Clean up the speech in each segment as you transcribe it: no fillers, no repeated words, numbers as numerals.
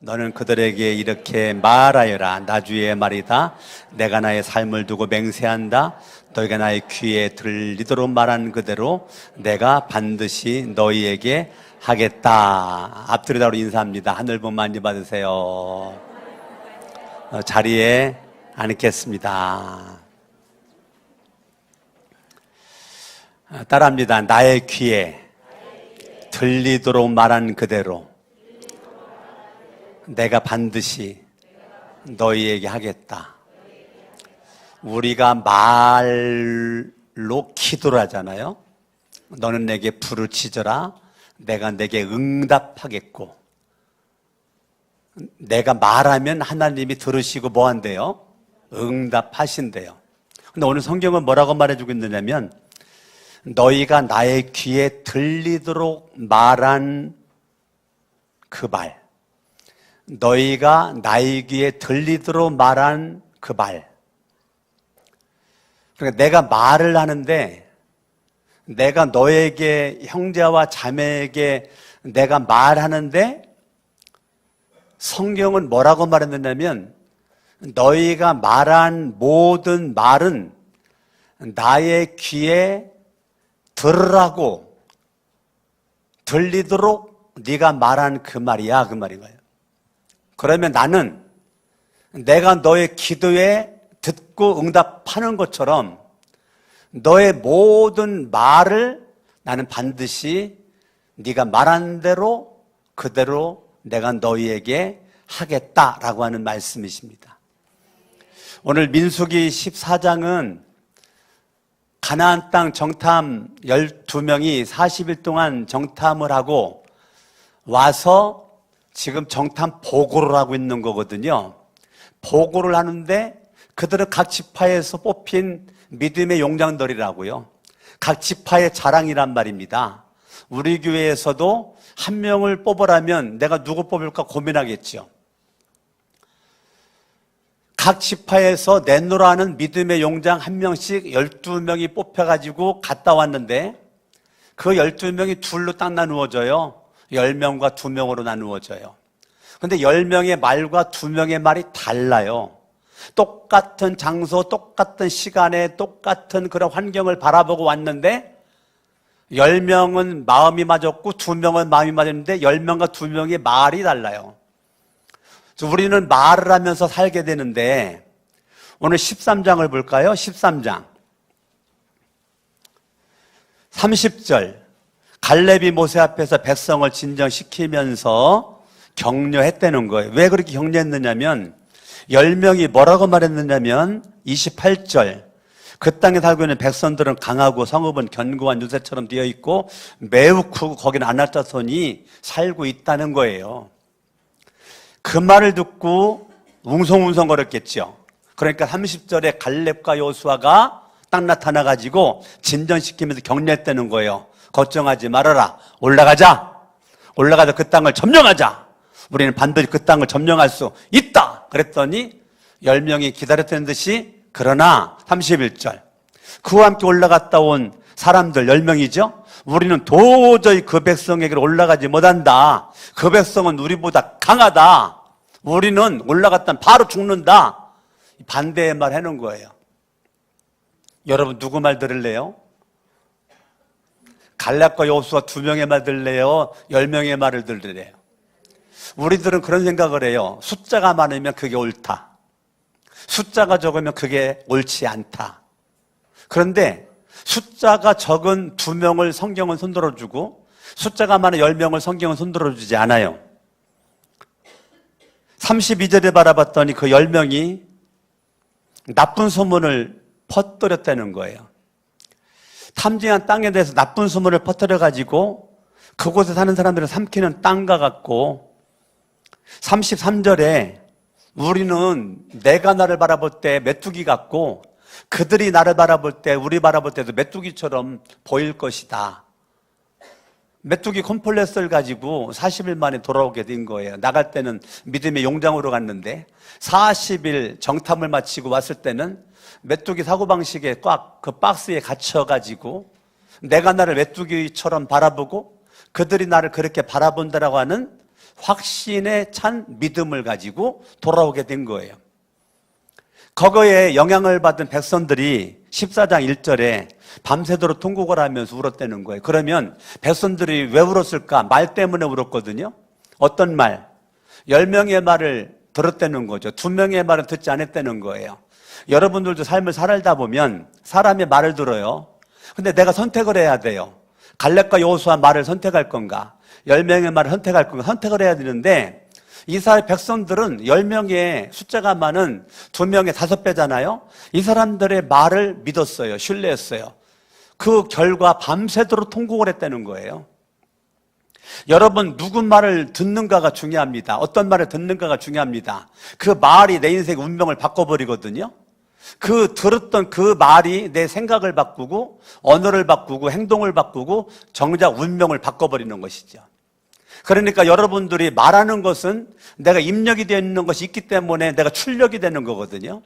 너는 그들에게 이렇게 말하여라. 나 주의 말이다. 내가 나의 삶을 두고 맹세한다. 너희가 나의 귀에 들리도록 말한 그대로 내가 반드시 너희에게 하겠다. 앞드리다로 인사합니다. 하늘 복 많이 받으세요. 자리에 앉겠습니다. 따라합니다. 나의 귀에 들리도록 말한 그대로 내가 반드시 너희에게 하겠다. 우리가 말로 기도를 하잖아요. 너는 내게 부르짖어라. 내가 내게 응답하겠고, 내가 말하면 하나님이 들으시고 뭐 한대요? 응답하신대요. 근데 오늘 성경은 뭐라고 말해주고 있느냐면, 너희가 나의 귀에 들리도록 말한 그 말, 너희가 나의 귀에 들리도록 말한 그 말. 그러니까 내가 말을 하는데, 내가 너에게, 형제와 자매에게 내가 말하는데, 성경은 뭐라고 말했느냐면, 너희가 말한 모든 말은 나의 귀에 들으라고, 들리도록 네가 말한 그 말이야, 그 말인 거예요. 그러면 나는 내가 너의 기도에 듣고 응답하는 것처럼 너의 모든 말을 나는 반드시 네가 말한 대로 그대로 내가 너희에게 하겠다라고 하는 말씀이십니다. 오늘 민수기 14장은 가나안 땅 정탐 12명이 40일 동안 정탐을 하고 와서 지금 정탐 보고를 하고 있는 거거든요. 보고를 하는데 그들은 각 지파에서 뽑힌 믿음의 용장들이라고요. 각 지파의 자랑이란 말입니다. 우리 교회에서도 한 명을 뽑으라면 내가 누구 뽑을까 고민하겠죠. 각 지파에서 내노라는 믿음의 용장 한 명씩 12명이 뽑혀가지고 갔다 왔는데 그 12명이 둘로 딱 나누어져요. 10명과 2명으로 나누어져요. 근데 10명의 말과 2명의 말이 달라요. 똑같은 장소, 똑같은 시간에 똑같은 그런 환경을 바라보고 왔는데 10명은 마음이 맞았고 2명은 마음이 맞았는데 10명과 2명의 말이 달라요. 우리는 말을 하면서 살게 되는데 오늘 13장을 볼까요? 13장 30절 갈렙이 모세 앞에서 백성을 진정시키면서 격려했다는 거예요. 왜 그렇게 격려했느냐면 10명이 뭐라고 말했느냐면 28절 그 땅에 살고 있는 백성들은 강하고 성읍은 견고한 요새처럼 되어 있고 매우 크고 거기는 아낙자손이 살고 있다는 거예요. 그 말을 듣고 웅성웅성거렸겠죠. 그러니까 30절에 갈렙과 여호수아가 딱 나타나가지고 진정시키면서 격려했다는 거예요. 걱정하지 말아라. 올라가자. 그 땅을 점령하자. 우리는 반드시 그 땅을 점령할 수 있다. 그랬더니 10명이 기다렸다는 듯이 그러나 31절 그와 함께 올라갔다 온 사람들 10명이죠. 우리는 도저히 그 백성에게 올라가지 못한다. 그 백성은 우리보다 강하다. 우리는 올라갔다면 바로 죽는다. 반대의 말 해놓은 거예요. 여러분 누구 말 들을래요? 갈렙과 여호수아 2명의 말 들을래요? 10명의 말을 들으래요? 우리들은 그런 생각을 해요. 숫자가 많으면 그게 옳다. 숫자가 적으면 그게 옳지 않다. 그런데 숫자가 적은 2명을 성경은 손들어주고 숫자가 많은 10명을 성경은 손들어주지 않아요. 32절에 바라봤더니 그 10명이 나쁜 소문을 퍼뜨렸다는 거예요. 탐지한 땅에 대해서 나쁜 소문을 퍼뜨려가지고 그곳에 사는 사람들을 삼키는 땅과 같고 33절에 우리는 내가 나를 바라볼 때 메뚜기 같고 그들이 나를 바라볼 때 우리 바라볼 때도 메뚜기처럼 보일 것이다. 메뚜기 콤플렉스를 가지고 40일 만에 돌아오게 된 거예요. 나갈 때는 믿음의 용장으로 갔는데 40일 정탐을 마치고 왔을 때는 메뚜기 사고방식에 꽉 그 박스에 갇혀가지고 내가 나를 메뚜기처럼 바라보고 그들이 나를 그렇게 바라본다라고 하는 확신에 찬 믿음을 가지고 돌아오게 된 거예요. 거기에 영향을 받은 백성들이 14장 1절에 밤새도록 통곡을 하면서 울었다는 거예요. 그러면 백성들이 왜 울었을까? 말 때문에 울었거든요. 어떤 말? 10명의 말을 들었다는 거죠. 2명의 말은 듣지 않았다는 거예요. 여러분들도 삶을 살다 보면 사람의 말을 들어요. 근데 내가 선택을 해야 돼요. 갈렙과 여호수아 말을 선택할 건가? 10명의 말을 선택할 건가? 선택을 해야 되는데 이스라엘 백성들은 10명의 숫자가 많은 2명의 5배잖아요. 이 사람들의 말을 믿었어요. 신뢰했어요. 그 결과 밤새도록 통곡을 했다는 거예요. 여러분, 누구 말을 듣는가가 중요합니다. 어떤 말을 듣는가가 중요합니다. 그 말이 내 인생의 운명을 바꿔버리거든요. 들었던 그 말이 내 생각을 바꾸고 언어를 바꾸고 행동을 바꾸고 정작 운명을 바꿔버리는 것이죠. 그러니까 여러분들이 말하는 것은 내가 입력이 되어 있는 것이 있기 때문에 내가 출력이 되는 거거든요.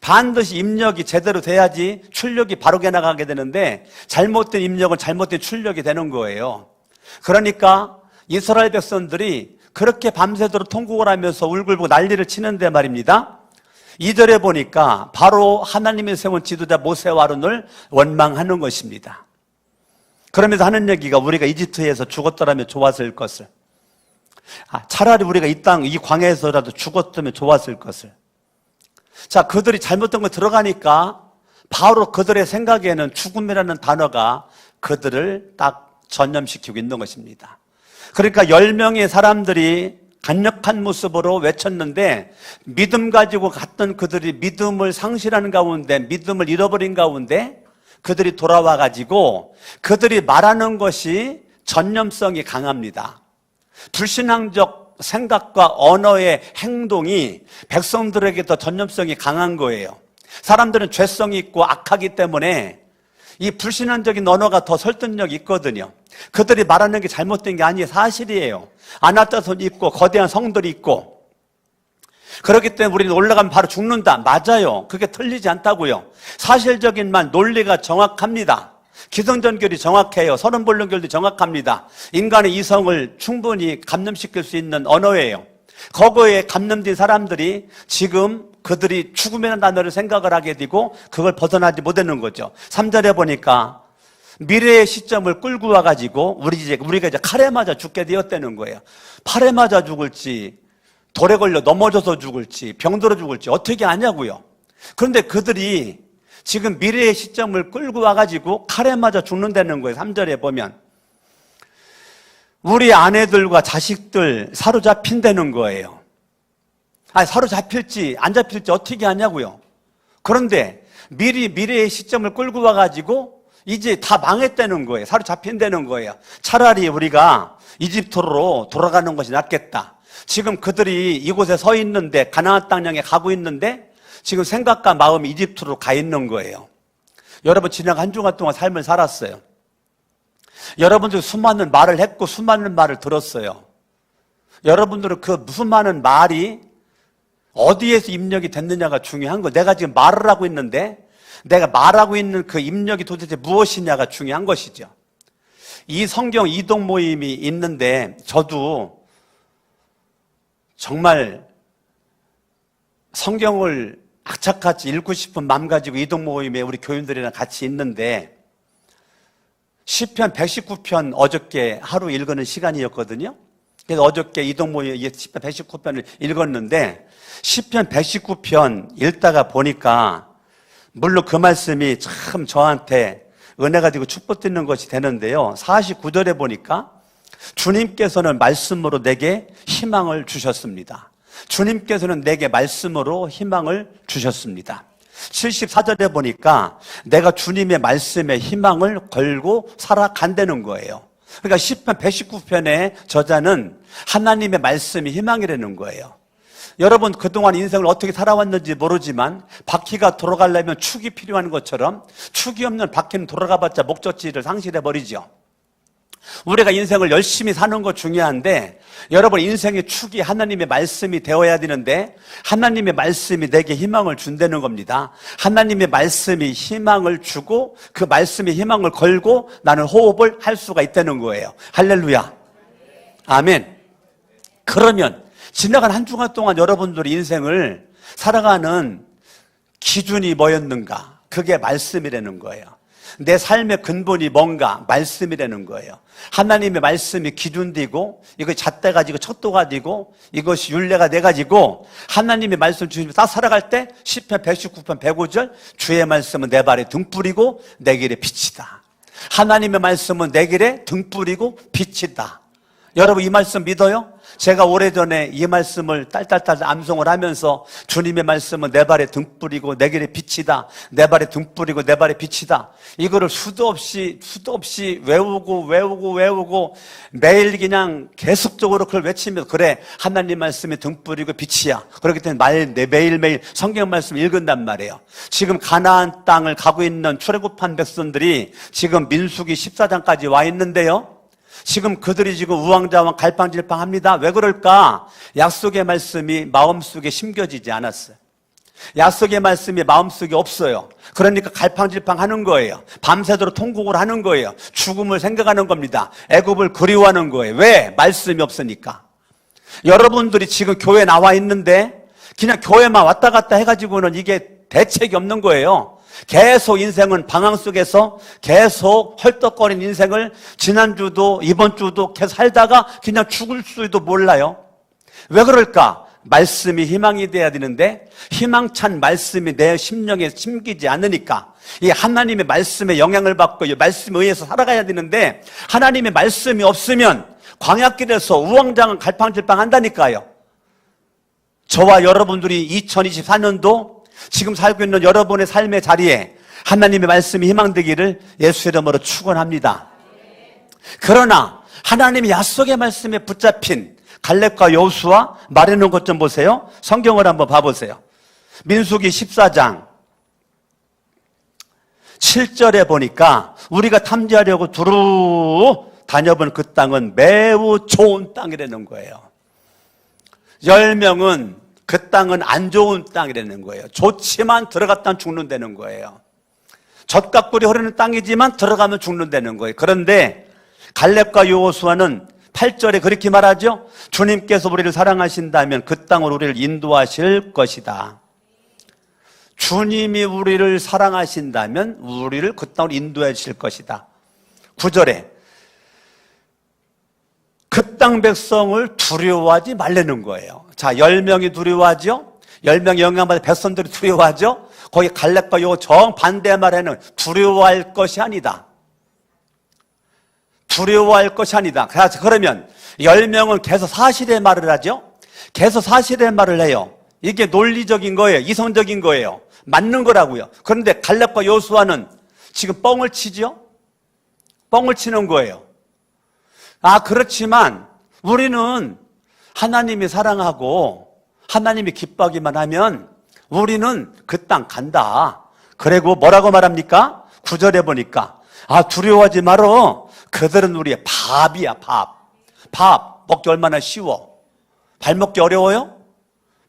반드시 입력이 제대로 돼야지 출력이 바르게 나가게 되는데 잘못된 입력은 잘못된 출력이 되는 거예요. 그러니까 이스라엘 백성들이 그렇게 밤새도록 통곡을 하면서 울고 난리를 치는데 말입니다. 2절에 보니까 바로 하나님이 세운 지도자 모세와 아론을 원망하는 것입니다. 그러면서 하는 얘기가 우리가 이집트에서 죽었더라면 좋았을 것을, 차라리 우리가 이 땅, 이 광야에서라도 죽었으면 좋았을 것을. 자, 그들이 잘못된 거 들어가니까 바로 그들의 생각에는 죽음이라는 단어가 그들을 딱 전념시키고 있는 것입니다. 그러니까 10명의 사람들이 강력한 모습으로 외쳤는데 믿음 가지고 갔던 그들이 믿음을 상실하는 가운데, 믿음을 잃어버린 가운데 그들이 돌아와 가지고 그들이 말하는 것이 전념성이 강합니다. 불신앙적 생각과 언어의 행동이 백성들에게 더 전념성이 강한 거예요. 사람들은 죄성이 있고 악하기 때문에 이 불신앙적인 언어가 더 설득력이 있거든요. 그들이 말하는 게 잘못된 게 아니에요. 사실이에요. 아나타손이 있고 거대한 성들이 있고, 그렇기 때문에 우리는 올라가면 바로 죽는다. 맞아요. 그게 틀리지 않다고요. 사실적인 말, 논리가 정확합니다. 기성전결이 정확해요. 서른불륜결도 정확합니다. 인간의 이성을 충분히 감염시킬 수 있는 언어예요. 거기에 감염된 사람들이 지금 그들이 죽음이라는 단어를 생각을 하게 되고 그걸 벗어나지 못하는 거죠. 3절에 보니까 미래의 시점을 끌고 와가지고 우리가 이제 칼에 맞아 죽게 되었다는 거예요. 팔에 맞아 죽을지, 돌에 걸려 넘어져서 죽을지, 병들어 죽을지 어떻게 아냐고요. 그런데 그들이 지금 미래의 시점을 끌고 와가지고 칼에 맞아 죽는다는 거예요. 3절에 보면 우리 아내들과 자식들 사로잡힌다는 거예요. 사로잡힐지 안 잡힐지 어떻게 아냐고요. 그런데 미리 미래의 시점을 끌고 와가지고 이제 다 망했다는 거예요. 사로잡힌다는 거예요. 차라리 우리가 이집트로 돌아가는 것이 낫겠다. 지금 그들이 이곳에 서 있는데, 가나안 땅 향해 가고 있는데 지금 생각과 마음이 이집트로 가 있는 거예요. 여러분, 지난 한 주간 동안 삶을 살았어요. 여러분들 수많은 말을 했고 수많은 말을 들었어요. 여러분들은 그 수많은 말이 어디에서 입력이 됐느냐가 중요한 거예요. 내가 지금 말을 하고 있는데 내가 말하고 있는 그 입력이 도대체 무엇이냐가 중요한 것이죠. 이 성경 이동 모임이 있는데 저도 정말 성경을 악착같이 읽고 싶은 마음 가지고 이동 모임에 우리 교인들이랑 같이 있는데 시편 119편 어저께 하루 읽는 시간이었거든요. 그래서 어저께 이동 모임에 시편 119편을 읽었는데 시편 119편 읽다가 보니까 물론 그 말씀이 참 저한테 은혜가 되고 축복되는 것이 되는데요. 49절에 보니까 주님께서는 말씀으로 내게 희망을 주셨습니다. 주님께서는 내게 말씀으로 희망을 주셨습니다. 74절에 보니까 내가 주님의 말씀에 희망을 걸고 살아간다는 거예요. 그러니까 시편 119편의 저자는 하나님의 말씀이 희망이라는 거예요. 여러분, 그동안 인생을 어떻게 살아왔는지 모르지만 바퀴가 돌아가려면 축이 필요한 것처럼 축이 없는 바퀴는 돌아가봤자 목적지를 상실해버리죠. 우리가 인생을 열심히 사는 거 중요한데 여러분, 인생의 축이 하나님의 말씀이 되어야 되는데 하나님의 말씀이 내게 희망을 준다는 겁니다. 하나님의 말씀이 희망을 주고 그 말씀의 희망을 걸고 나는 호흡을 할 수가 있다는 거예요. 할렐루야. 아멘. 그러면 지나간 한 주간 동안 여러분들의 인생을 살아가는 기준이 뭐였는가? 그게 말씀이라는 거예요. 내 삶의 근본이 뭔가? 말씀이라는 거예요. 하나님의 말씀이 기준되고 이거 잣대 가지고 척도 가지고 이것이 율례가 돼 가지고 하나님의 말씀 주시면 딱 살아갈 때 시편 119편 105절 주의 말씀은 내 발에 등불이고 내 길에 빛이다. 하나님의 말씀은 내 길에 등불이고 빛이다. 여러분 이 말씀 믿어요? 제가 오래전에 이 말씀을 딸딸딸 암송을 하면서 주님의 말씀은 내 발에 등불이고 내 길에 빛이다. 내 발에 등불이고 내 발에 빛이다. 이거를 수도 없이 외우고 매일 그냥 계속적으로 그걸 외치면서 그래 하나님 말씀이 등불이고 빛이야. 그렇기 때문에 매일매일 성경 말씀 읽은단 말이에요. 지금 가나안 땅을 가고 있는 출애굽한 백성들이 지금 민수기 14장까지 와 있는데요. 지금 그들이 지금 우왕좌왕 갈팡질팡합니다. 왜 그럴까? 약속의 말씀이 마음속에 심겨지지 않았어요. 약속의 말씀이 마음속에 없어요. 그러니까 갈팡질팡하는 거예요. 밤새도록 통곡을 하는 거예요. 죽음을 생각하는 겁니다. 애굽을 그리워하는 거예요. 왜? 말씀이 없으니까. 여러분들이 지금 교회에 나와 있는데 그냥 교회만 왔다 갔다 해가지고는 이게 대책이 없는 거예요. 계속 인생은 방황 속에서 계속 헐떡거린 인생을 지난주도 이번 주도 계속 살다가 그냥 죽을 수도 몰라요. 왜 그럴까? 말씀이 희망이 돼야 되는데 희망찬 말씀이 내 심령에 심기지 않으니까 이 하나님의 말씀에 영향을 받고 이 말씀에 의해서 살아가야 되는데 하나님의 말씀이 없으면 광야길에서 우왕좌왕 갈팡질팡 한다니까요. 저와 여러분들이 2024년도 지금 살고 있는 여러분의 삶의 자리에 하나님의 말씀이 희망되기를 예수의 이름으로 축원합니다. 그러나 하나님의 약속의 말씀에 붙잡힌 갈렙과 여호수아 말해놓은 것 좀 보세요. 성경을 한번 봐보세요. 민수기 14장 7절에 보니까 우리가 탐지하려고 두루 다녀본 그 땅은 매우 좋은 땅이라는 거예요. 10명은 그 땅은 안 좋은 땅이라는 거예요. 좋지만 들어갔다면 죽는다는 거예요. 젖가꿀이 흐르는 땅이지만 들어가면 죽는다는 거예요. 그런데 갈렙과 여호수아는 8절에 그렇게 말하죠. 주님께서 우리를 사랑하신다면 그 땅으로 우리를 인도하실 것이다. 주님이 우리를 사랑하신다면 우리를 그 땅으로 인도해 주실 것이다. 9절에 그 땅 백성을 두려워하지 말라는 거예요. 자, 10명이 두려워하죠? 10명이 영향받은 백성들이 두려워하죠? 거기 갈렙과 요 정반대 말에는 두려워할 것이 아니다. 두려워할 것이 아니다. 그래서 그러면 10명은 계속 사실의 말을 하죠? 계속 사실의 말을 해요. 이게 논리적인 거예요. 이성적인 거예요. 맞는 거라고요. 그런데 갈렙과 여호수아는 지금 뻥을 치죠? 뻥을 치는 거예요. 아, 그렇지만 우리는 하나님이 사랑하고 하나님이 기뻐하기만 하면 우리는 그 땅 간다. 그리고 뭐라고 말합니까? 9절에 보니까 아, 두려워하지 말어. 그들은 우리의 밥이야. 밥 먹기 얼마나 쉬워. 밥 먹기 어려워요?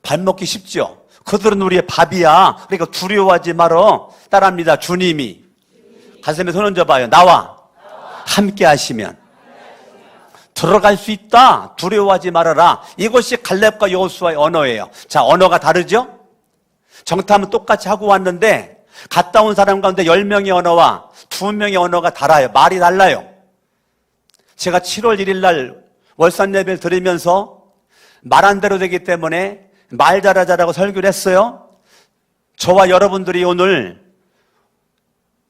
밥 먹기 쉽죠. 그들은 우리의 밥이야. 그러니까 두려워하지 말어. 따라합니다. 주님이 가슴에 손 얹어봐요. 나와 함께 하시면 들어갈 수 있다. 두려워하지 말아라. 이것이 갈렙과 여호수아의 언어예요. 자, 언어가 다르죠? 정탐은 똑같이 하고 왔는데 갔다 온 사람 가운데 10명의 언어와 2명의 언어가 달라요. 말이 달라요. 제가 7월 1일 날 월산 예배를 드리면서 말한 대로 되기 때문에 말 잘하자라고 설교를 했어요. 저와 여러분들이 오늘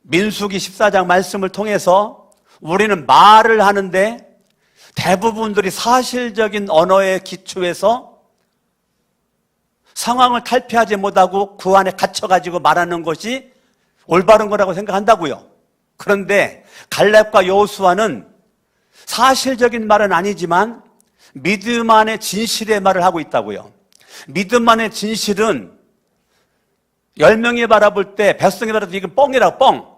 민수기 14장 말씀을 통해서 우리는 말을 하는데 대부분들이 사실적인 언어의 기초에서 상황을 탈피하지 못하고 그 안에 갇혀가지고 말하는 것이 올바른 거라고 생각한다고요. 그런데 갈렙과 여호수아는 사실적인 말은 아니지만 믿음 안에 진실의 말을 하고 있다고요. 믿음 안에 진실은 10명이 바라볼 때 백성이 바라볼 때 이건 뻥이라고 뻥.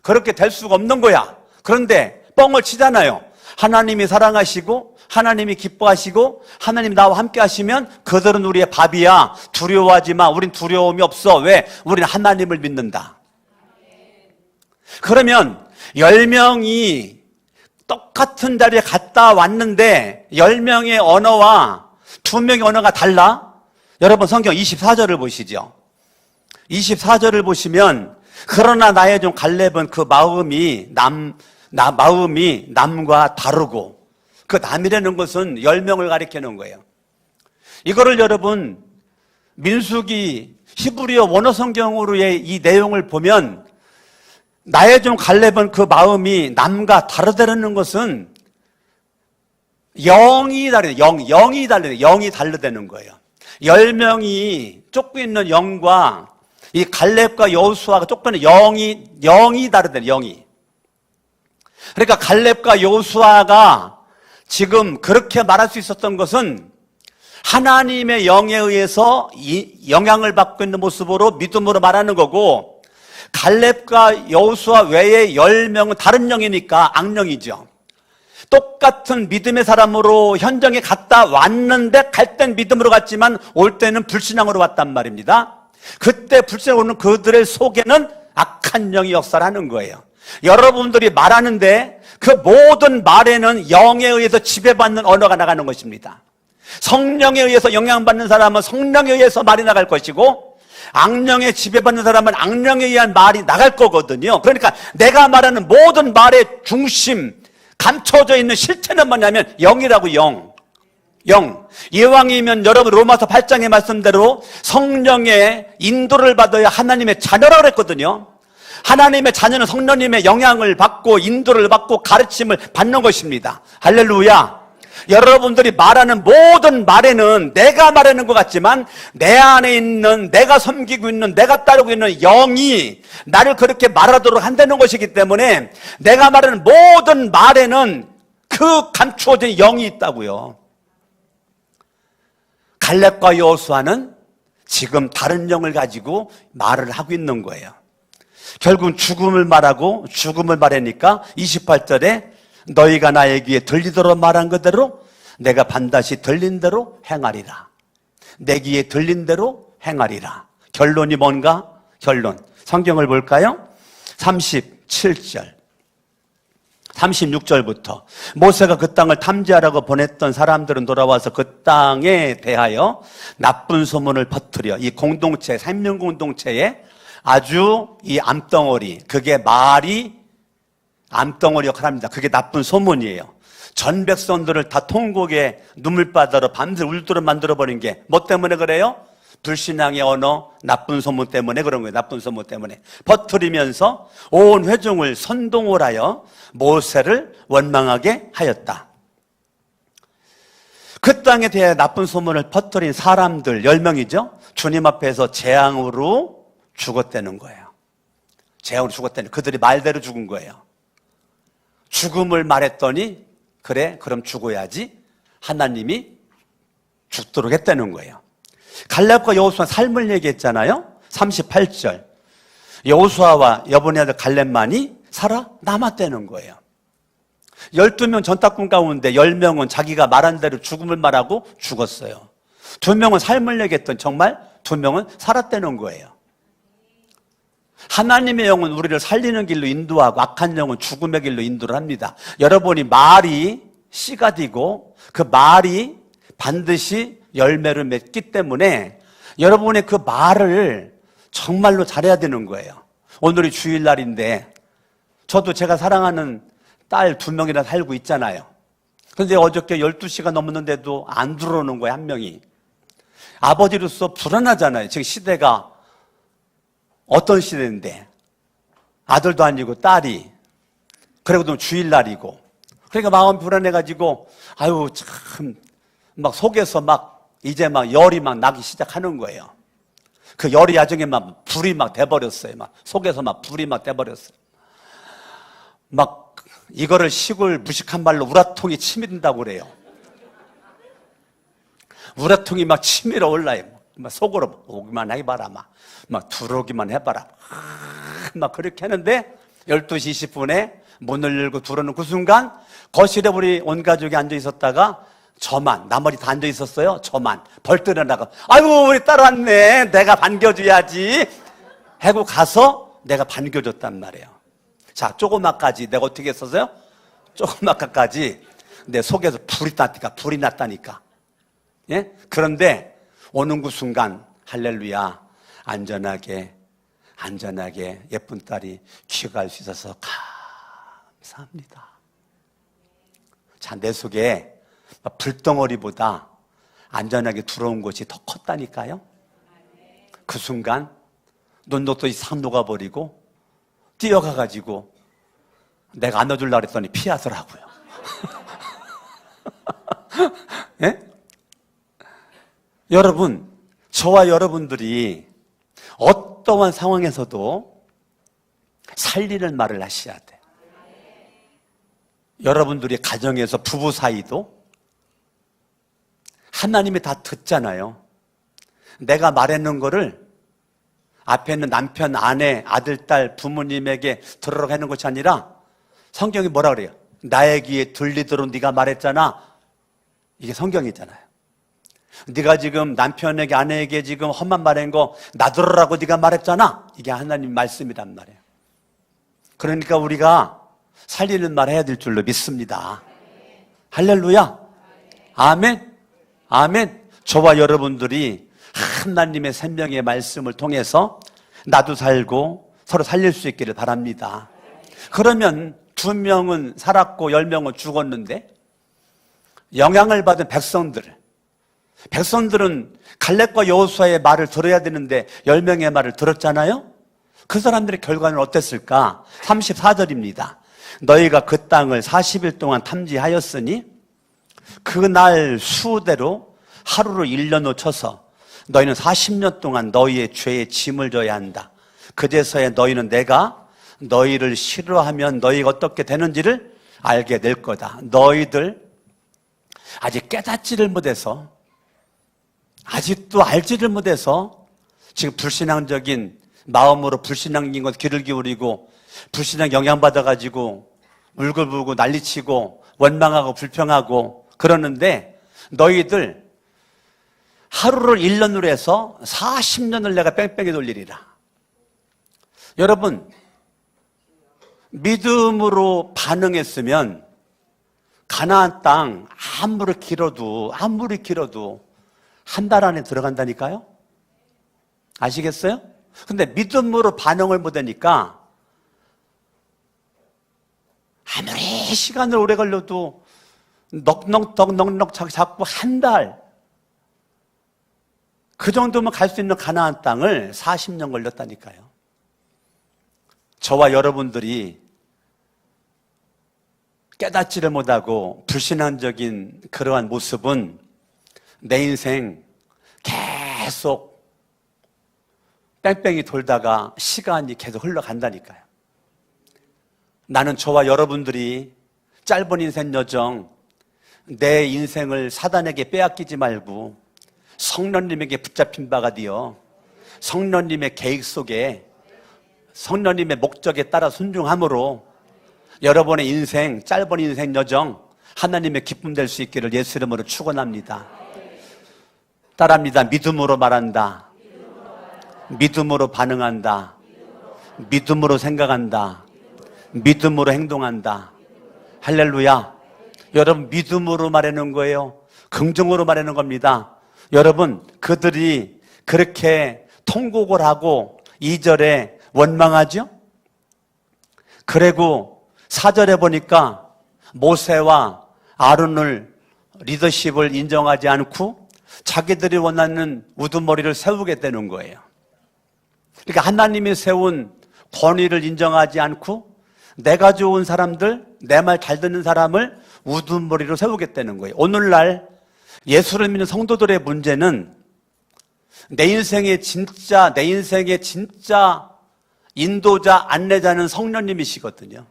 그렇게 될 수가 없는 거야. 그런데 뻥을 치잖아요. 하나님이 사랑하시고 하나님이 기뻐하시고 하나님 나와 함께 하시면 그들은 우리의 밥이야. 두려워하지 마. 우린 두려움이 없어. 왜? 우리는 하나님을 믿는다. 그러면 10명이 똑같은 자리에 갔다 왔는데 10명의 언어와 두 명의 언어가 달라? 여러분 성경 24절을 보시죠. 24절을 보시면 그러나 나의 종 갈렙은 그 마음이 남과 다르고, 그 남이라는 것은 10명을 가리키는 거예요. 이거를 여러분 민수기 히브리어 원어 성경으로의 이 내용을 보면 나의 종 갈렙은 그 마음이 남과 다르다는 것은 영이 다르다는 거예요. 10명이 쫓고 있는 영과 이 갈렙과 여호수아가 쫓고 있는 영이 다르다는, 영이. 그러니까 갈렙과 여호수아가 지금 그렇게 말할 수 있었던 것은 하나님의 영에 의해서 영향을 받고 있는 모습으로 믿음으로 말하는 거고, 갈렙과 여호수아 외에 10명은 다른 영이니까 악령이죠. 똑같은 믿음의 사람으로 현장에 갔다 왔는데 갈 땐 믿음으로 갔지만 올 때는 불신앙으로 왔단 말입니다. 그때 불신앙으로 오는 그들의 속에는 악한 영이 역사하는 거예요. 여러분들이 말하는데 그 모든 말에는 영에 의해서 지배받는 언어가 나가는 것입니다. 성령에 의해서 영향받는 사람은 성령에 의해서 말이 나갈 것이고, 악령에 지배받는 사람은 악령에 의한 말이 나갈 거거든요. 그러니까 내가 말하는 모든 말의 중심, 감춰져 있는 실체는 뭐냐면 영이라고. 영. 이왕이면 여러분 로마서 8장의 말씀대로 성령의 인도를 받아야 하나님의 자녀라고 그랬거든요. 하나님의 자녀는 성령님의 영향을 받고 인도를 받고 가르침을 받는 것입니다. 할렐루야. 여러분들이 말하는 모든 말에는 내가 말하는 것 같지만 내 안에 있는, 내가 섬기고 있는, 내가 따르고 있는 영이 나를 그렇게 말하도록 한다는 것이기 때문에 내가 말하는 모든 말에는 그 감추어진 영이 있다고요. 갈렙과 여호수아는 지금 다른 영을 가지고 말을 하고 있는 거예요. 결국은 죽음을 말하고 죽음을 말하니까 28절에 너희가 나의 귀에 들리도록 말한 그대로 내가 반드시 들린 대로 행하리라. 내 귀에 들린 대로 행하리라. 결론이 뭔가? 결론. 성경을 볼까요? 37절. 36절부터 모세가 그 땅을 탐지하라고 보냈던 사람들은 돌아와서 그 땅에 대하여 나쁜 소문을 퍼뜨려 이 공동체, 생명 공동체에 아주 이 암덩어리, 그게 말이 암덩어리 역할을 합니다. 그게 나쁜 소문이에요. 전 백성들을 다 통곡에 눈물바다로 밤새 울도록 만들어버린 게 뭐 때문에 그래요? 불신앙의 언어, 나쁜 소문 때문에 그런 거예요. 나쁜 소문 때문에 퍼뜨리면서 온 회중을 선동을 하여 모세를 원망하게 하였다. 그 땅에 대해 나쁜 소문을 퍼뜨린 사람들 10명이죠. 주님 앞에서 재앙으로 죽었다는 거예요. 재앙으로 죽었다는, 그들이 말대로 죽은 거예요. 죽음을 말했더니 그래, 그럼 죽어야지. 하나님이 죽도록 했다는 거예요. 갈렙과 여호수아 삶을 얘기했잖아요. 38절. 여호수아와 여분의 아들 갈렙만이 살아남았다는 거예요. 12명 전탁군 가운데 10명은 자기가 말한 대로 죽음을 말하고 죽었어요. 2명은 삶을 얘기했던, 정말 2명은 살았다는 거예요. 하나님의 영은 우리를 살리는 길로 인도하고 악한 영은 죽음의 길로 인도를 합니다. 여러분이 말이 씨가 되고 그 말이 반드시 열매를 맺기 때문에 여러분의 그 말을 정말로 잘해야 되는 거예요. 오늘이 주일날인데 저도 제가 사랑하는 딸 2명이나 살고 있잖아요. 그런데 어저께 12시가 넘었는데도 안 들어오는 거예요, 한 명이. 아버지로서 불안하잖아요. 지금 시대가 어떤 시대인데 아들도 아니고 딸이, 그리고 주일날이고, 그러니까 마음 불안해가지고 아유 참 막 속에서 막 이제 막 열이 막 나기 시작하는 거예요. 그 열이 나중에 막 불이 막 돼버렸어요. 막 속에서 막 불이 막 돼버렸어요. 막 이거를 시골 무식한 말로 우라통이 치민다고 그래요. 우라통이 막 치밀어 올라요. 막 속으로 오기만 해봐라, 막 들어오기만 해봐라. 막 그렇게 하는데 12시 20분에 문을 열고 들어오는 그 순간 거실에 우리 온 가족이 앉아 있었다가 저만, 나머지 다 앉아 있었어요. 저만 벌떡 일어나고 아이고 우리 딸 왔네, 내가 반겨줘야지 하고 가서 내가 반겨줬단 말이에요. 자, 조그마까지 내가 어떻게 했었어요? 조그마까지 내 속에서 불이 났다니까. 예? 그런데 오는 그 순간 할렐루야 안전하게 예쁜 딸이 귀가할 수 있어서 감사합니다. 자, 내 속에 불덩어리보다 안전하게 들어온 것이 더 컸다니까요. 그 순간 눈독도 싹 녹아버리고 뛰어가가지고 내가 안아주려고 그랬더니 피하더라고요. 예? 여러분, 저와 여러분들이 어떠한 상황에서도 살리는 말을 하셔야 돼요. 여러분들이 가정에서 부부 사이도 하나님이 다 듣잖아요. 내가 말했는 거를 앞에 있는 남편, 아내, 아들, 딸, 부모님에게 들으라고 하는 것이 아니라 성경이 뭐라 그래요? 나의 귀에 들리도록 네가 말했잖아. 이게 성경이잖아요. 네가 지금 남편에게, 아내에게 지금 험한 말한 거 나 들으라고 네가 말했잖아. 이게 하나님 말씀이란 말이에요. 그러니까 우리가 살리는 말 해야 될 줄로 믿습니다. 할렐루야. 아멘. 아멘. 저와 여러분들이 하나님의 생명의 말씀을 통해서 나도 살고 서로 살릴 수 있기를 바랍니다. 그러면 2명은 살았고 10명은 죽었는데 영향을 받은 백성들은 갈렙과 여호수아의 말을 들어야 되는데 10명의 말을 들었잖아요. 그 사람들의 결과는 어땠을까? 34절입니다. 너희가 그 땅을 40일 동안 탐지하였으니 그날 수대로 하루를 1년으로 쳐서 너희는 40년 동안 너희의 죄의 짐을 져야 한다. 그제서야 너희는 내가 너희를 싫어하면 너희가 어떻게 되는지를 알게 될 거다. 너희들 아직 깨닫지를 못해서, 아직도 알지를 못해서 지금 불신앙적인 마음으로 불신앙인 것 귀를 기울이고 불신앙 영향받아가지고 울고불고 난리치고 원망하고 불평하고 그러는데 너희들 하루를 1년으로 해서 40년을 내가 뺑뺑이 돌리리라. 여러분, 믿음으로 반응했으면 가나안 땅 아무리 길어도 한 달 안에 들어간다니까요? 아시겠어요? 근데 믿음으로 반응을 못하니까 아무리 시간을 오래 걸려도 넉넉 자꾸 한 달, 그 정도면 갈 수 있는 가나안 땅을 40년 걸렸다니까요. 저와 여러분들이 깨닫지를 못하고 불신앙적인 그러한 모습은 내 인생 계속 뺑뺑이 돌다가 시간이 계속 흘러간다니까요. 나는 저와 여러분들이 짧은 인생 여정, 내 인생을 사단에게 빼앗기지 말고 성령님에게 붙잡힌 바가 되어 성령님의 계획 속에 성령님의 목적에 따라 순종함으로 여러분의 인생, 짧은 인생 여정 하나님의 기쁨 될 수 있기를 예수 이름으로 축원합니다. 따라합니다. 믿음으로 말한다. 믿음으로 반응한다. 믿음으로 생각한다. 믿음으로 행동한다. 할렐루야. 여러분, 믿음으로 말하는 거예요. 긍정으로 말하는 겁니다. 여러분, 그들이 그렇게 통곡을 하고 2절에 원망하죠? 그리고 4절에 보니까 모세와 아론을 리더십을 인정하지 않고 자기들이 원하는 우두머리를 세우게 되는 거예요. 그러니까 하나님이 세운 권위를 인정하지 않고 내가 좋은 사람들, 내 말 잘 듣는 사람을 우두머리로 세우겠다는 거예요. 오늘날 예수를 믿는 성도들의 문제는 내 인생의 진짜 인도자, 안내자는 성령님이시거든요.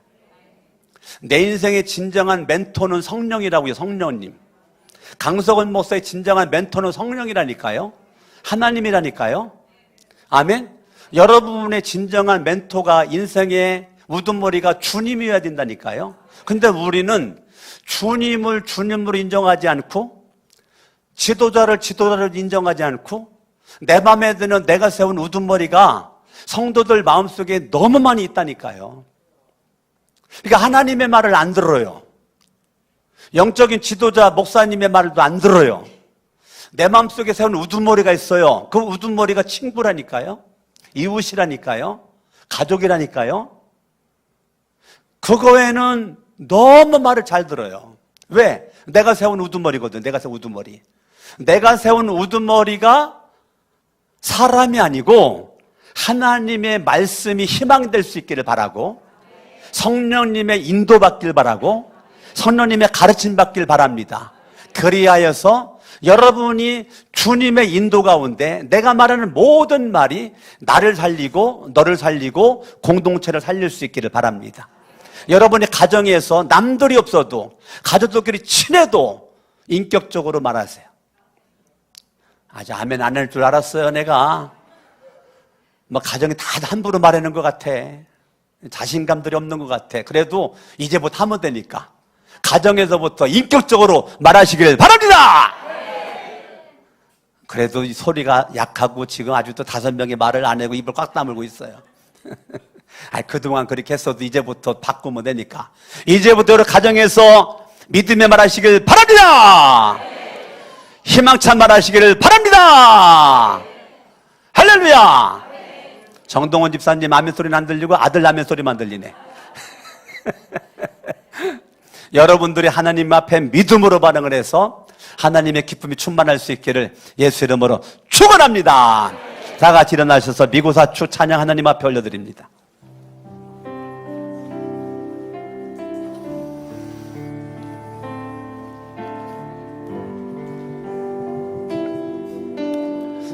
내 인생의 진정한 멘토는 성령이라고요. 성령님. 강석원 목사의 진정한 멘토는 성령이라니까요. 하나님이라니까요. 아멘. 여러분의 진정한 멘토가 인생의 우두머리가 주님이어야 된다니까요. 근데 우리는 주님을 주님으로 인정하지 않고 지도자를 인정하지 않고 내 마음에 드는 내가 세운 우두머리가 성도들 마음속에 너무 많이 있다니까요. 그러니까 하나님의 말을 안 들어요. 영적인 지도자 목사님의 말도 안 들어요. 내 마음속에 세운 우두머리가 있어요. 그 우두머리가 친구라니까요. 이웃이라니까요. 가족이라니까요. 그거에는 너무 말을 잘 들어요. 왜? 내가 세운 우두머리거든. 내가 세운 우두머리. 내가 세운 우두머리가 사람이 아니고 하나님의 말씀이 희망될 수 있기를 바라고, 성령님의 인도받길 바라고, 성령님의 가르침 받길 바랍니다. 그리하여서 여러분이 주님의 인도 가운데 내가 말하는 모든 말이 나를 살리고 너를 살리고 공동체를 살릴 수 있기를 바랍니다. 여러분의 가정에서 남들이 없어도 가족들끼리 친해도 인격적으로 말하세요. 아주 아멘 안 할 줄 알았어요. 내가 뭐 가정이 다 함부로 말하는 것 같아. 자신감들이 없는 것 같아. 그래도 이제부터 하면 되니까 가정에서부터 인격적으로 말하시길 바랍니다. 그래도 이 소리가 약하고 지금 아직도 5명이 말을 안 하고 입을 꽉 다물고 있어요. 그동안 그렇게 했어도 이제부터 바꾸면 되니까 이제부터 우리 가정에서 믿음의 말하시길 바랍니다. 희망찬 말하시기를 바랍니다. 할렐루야. 정동원 집사님 아멘 소리는 안 들리고 아들 아멘 소리만 들리네. 여러분들이 하나님 앞에 믿음으로 반응을 해서 하나님의 기쁨이 충만할 수 있기를 예수 이름으로 축원합니다. 다 같이 일어나셔서 미고사축 찬양 하나님 앞에 올려드립니다.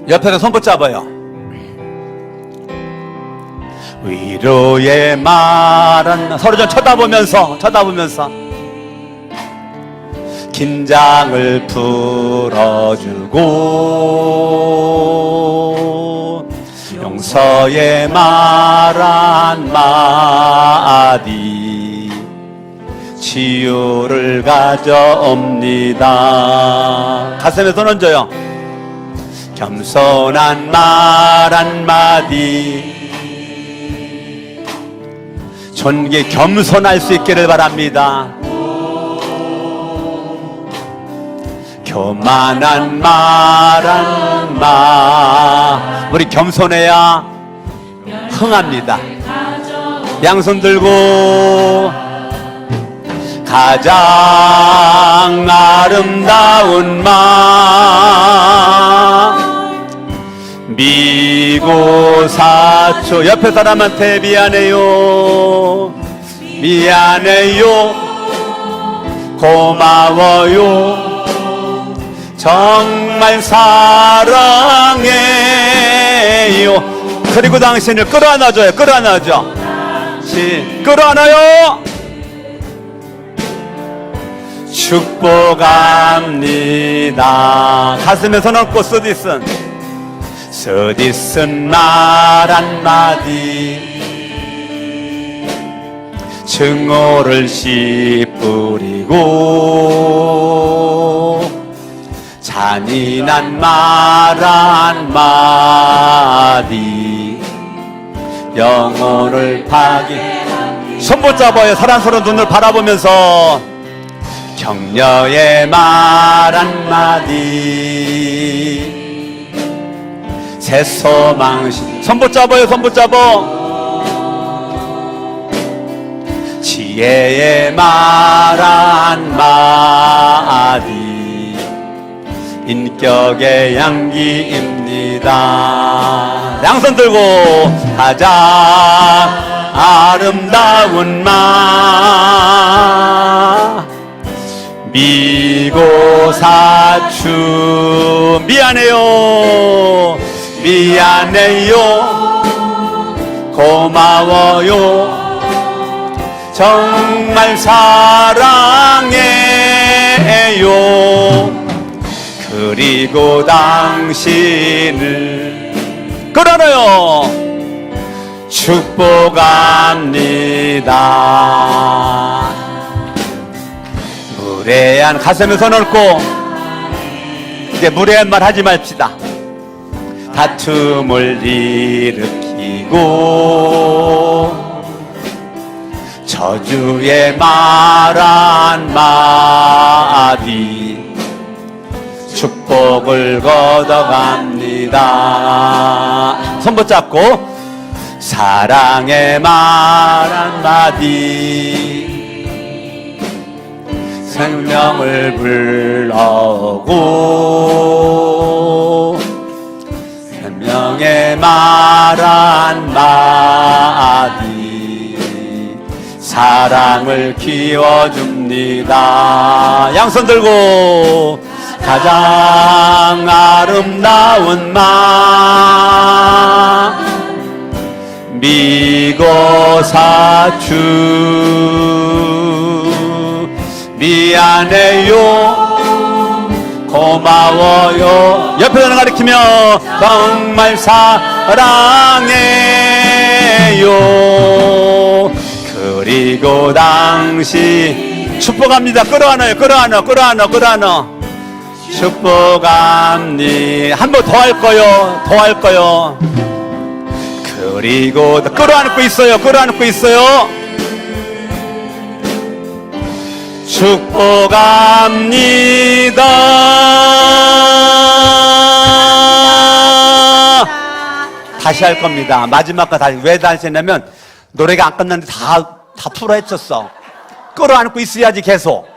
옆에서 손 붙잡아요. 위로의 말은 서로 좀 쳐다보면서 긴장을 풀어주고 용서의 말 한마디 치유를 가져옵니다. 가슴에 손 얹어요. 겸손한 말 한마디 존귀 겸손할 수 있기를 바랍니다. 교만한 말 한마 우리 겸손해야 흥합니다. 양손 들고 가장 아름다운 말 미고사초 옆에 사람한테 미안해요 고마워요 정말 사랑해요. 그리고 당신을 끌어안아줘요. 끌어안아요. 축복합니다. 가슴에 손 얹고 쓰디쓴 말 한마디 증오를 씨 뿌리고 잔인한 말 한마디 영혼을 손 붙잡아요. 사랑스러운 눈을 바라보면서 격려의 말 한마디 새 소망 손 붙잡아요. 지혜의 말 한마디 인격의 향기입니다. 양손 들고 가장 아름다운 말 미고사추 미안해요 고마워요 정말 사랑해요 그리고 당신을 끌어안아요 축복합니다. 무례한 가슴에 손 얹고 이제 무례한 말 하지 맙시다. 다툼을 일으키고 저주의 말 한마디 축복을 약속을 걷어갑니다. 손 붙잡고 사랑의 말 한마디 생명을 불러오고 생명의 말 한마디 사랑을 키워줍니다. 양손 들고 가장 아름다운 말 미고사주 미안해요 고마워요 옆에 사람 가리키며 정말 사랑해요 그리고 당시 축복합니다. 끌어안아요. 끌어안아 축복합니다. 한 번 더 할 거요 그리고 끌어안고 있어요. 축복합니다. 다시 할 겁니다. 마지막과 다시. 왜 다시 했냐면 노래가 안 끝났는데 다 풀어 헤쳤어. 끌어안고 있어야지 계속.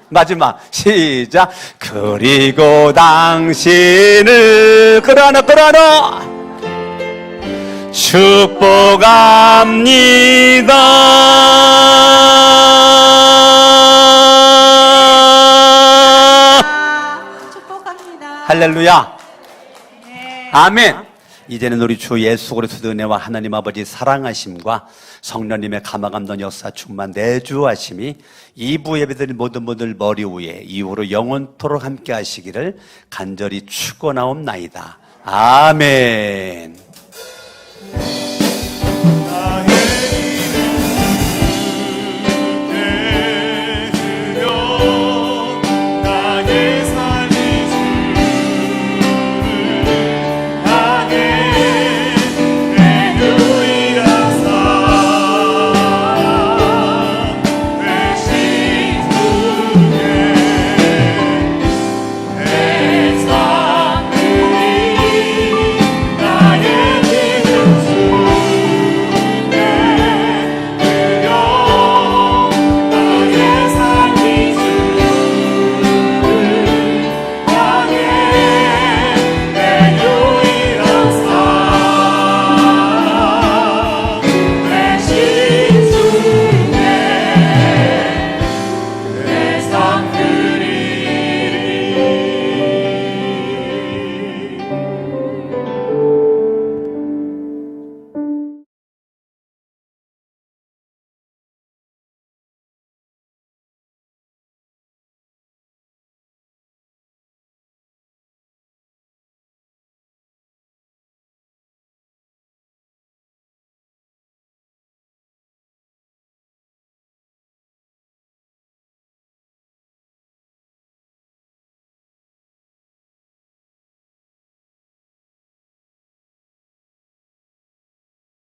마지막 시작. 그리고 당신을 끌어안아 축복합니다. 할렐루야. 네. 아멘. 이제는 우리 주 예수 그리스도의 은혜와 하나님 아버지 사랑하심과 성령님의 감화감동 역사 충만 내주하심이 2부 예배드린 모든 분들 머리 위에 이후로 영원토록 함께 하시기를 간절히 축원하옵나이다. 아멘.